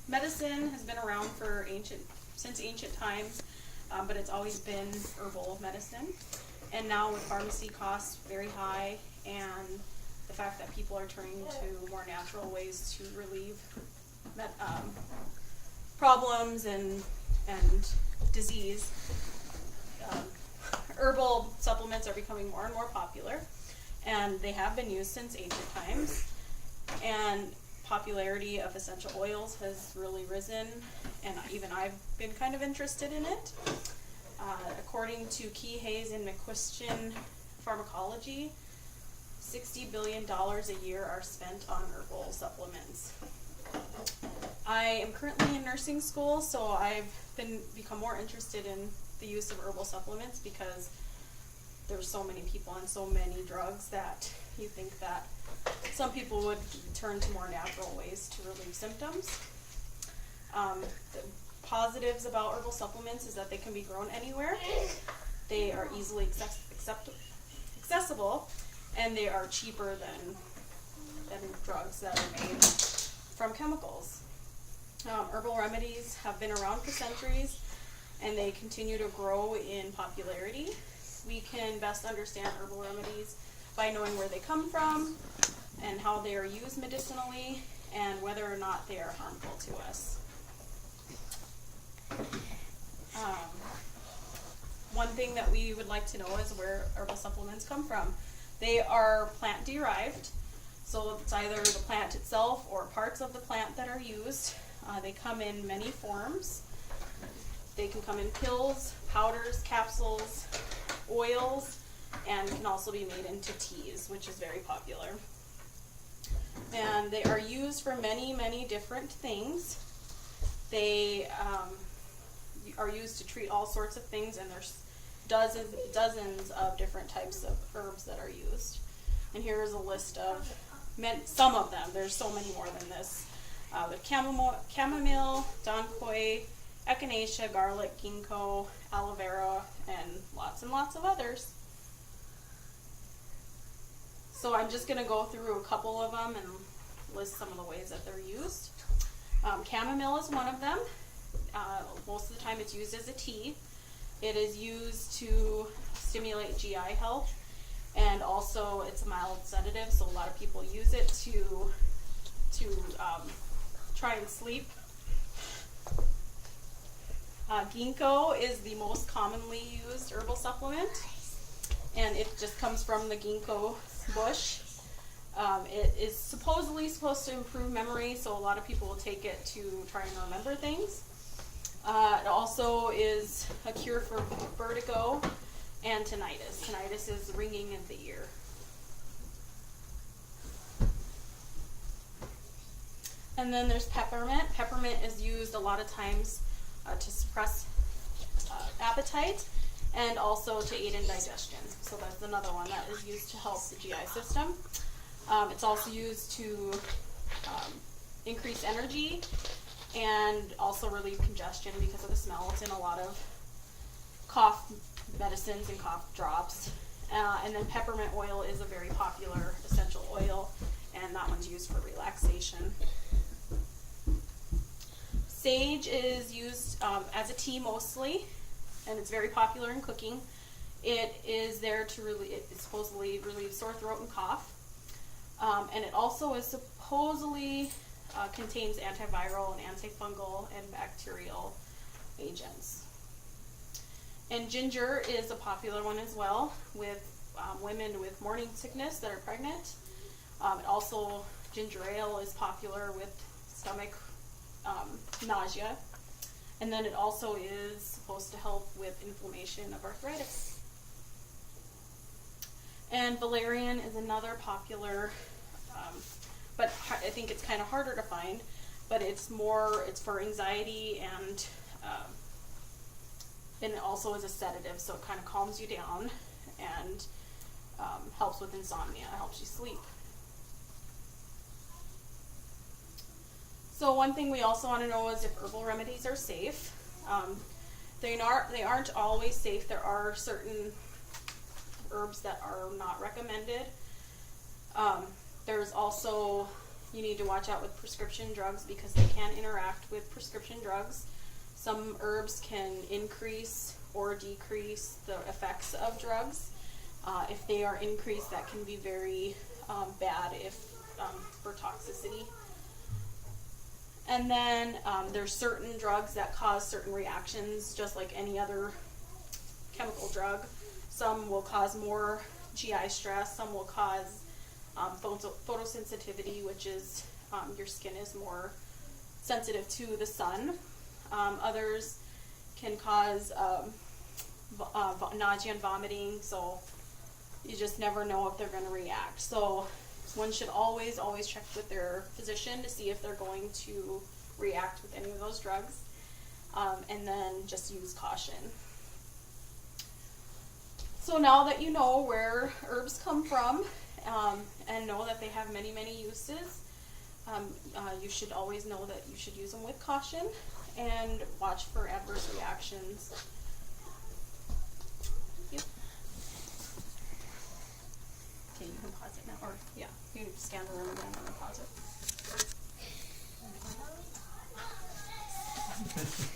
medicine has been around since ancient times, but it's always been herbal medicine. And now with pharmacy costs very high and the fact that people are turning to more natural ways to relieve problems and disease, herbal supplements are becoming more and more popular, and they have been used since ancient times. And popularity of essential oils has really risen, and even I've been kind of interested in it. According to Key Hayes and McQuistion Pharmacology, $60 billion a year are spent on herbal supplements. I am currently in nursing school, so I've become more interested in the use of herbal supplements because there's so many people on so many drugs that you think that some people would turn to more natural ways to relieve symptoms. The positives about herbal supplements is that they can be grown anywhere. They are easily accessible, and they are cheaper than drugs that are made from chemicals. Herbal remedies have been around for centuries, and they continue to grow in popularity. We can best understand herbal remedies by knowing where they come from and how they are used medicinally and whether or not they are harmful to us. One thing that we would like to know is where herbal supplements come from. They are plant derived, so it's either the plant itself or parts of the plant that are used. They come in many forms. They can come in pills, powders, capsules, oils, and can also be made into teas, which is very popular. And they are used for many, many different things. They are used to treat all sorts of things, and there's dozens of different types of herbs that are used. And here is a list of some of them. There's so many more than this. With chamomile, donkoy, echinacea, garlic, ginkgo, aloe vera, and lots of others. So I'm just going to go through a couple of them and list some of the ways that they're used. Chamomile is one of them. Most of the time it's used as a tea. It is used to stimulate GI health, and also it's a mild sedative, so a lot of people use it to try and sleep. Ginkgo is the most commonly used herbal supplement, and it just comes from the ginkgo bush. It is supposedly supposed to improve memory, so a lot of people will take it to try and remember things. It also is a cure for vertigo and tinnitus. Tinnitus is ringing in the ear. And then there's peppermint. Peppermint is used a lot of times to suppress appetite and also to aid in digestion. So that's another one that is used to help the GI system. It's also used to increase energy and also relieve congestion because of the smell. It's in a lot of cough medicines and cough drops. And then peppermint oil is a very popular essential oil, and that one's used for relaxation. Sage is used as a tea mostly, and it's very popular in cooking. It is there to it supposedly relieve sore throat and cough. And it also is supposedly contains antiviral and antifungal and bacterial agents. And ginger is a popular one as well with women with morning sickness that are pregnant. Also, ginger ale is popular with stomach nausea. And then it also is supposed to help with inflammation of arthritis. And valerian is another popular, but I think it's kind of harder to find, but it's for anxiety, and it also is a sedative, so it kind of calms you down and helps with insomnia, helps you sleep. So one thing we also want to know is if herbal remedies are safe. They aren't always safe. There are certain herbs that are not recommended. There's also You need to watch out with prescription drugs because they can interact with prescription drugs. Some herbs can increase or decrease the effects of drugs. If they are increased, that can be very bad for toxicity. And then there's certain drugs that cause certain reactions, just like any other chemical drug. Some will cause more GI stress, some will cause photosensitivity, which is your skin is more sensitive to the sun. Others can cause nausea and vomiting, so you just never know if they're going to react. So one should always check with their physician to see if they're going to react with any of those drugs, and then just use caution. So now that you know where herbs come from, and know that they have many uses, you should always know that you should use them with caution and watch for adverse reactions. Yep. Okay, you can pause it now, or yeah, you can scan the room again and then pause it.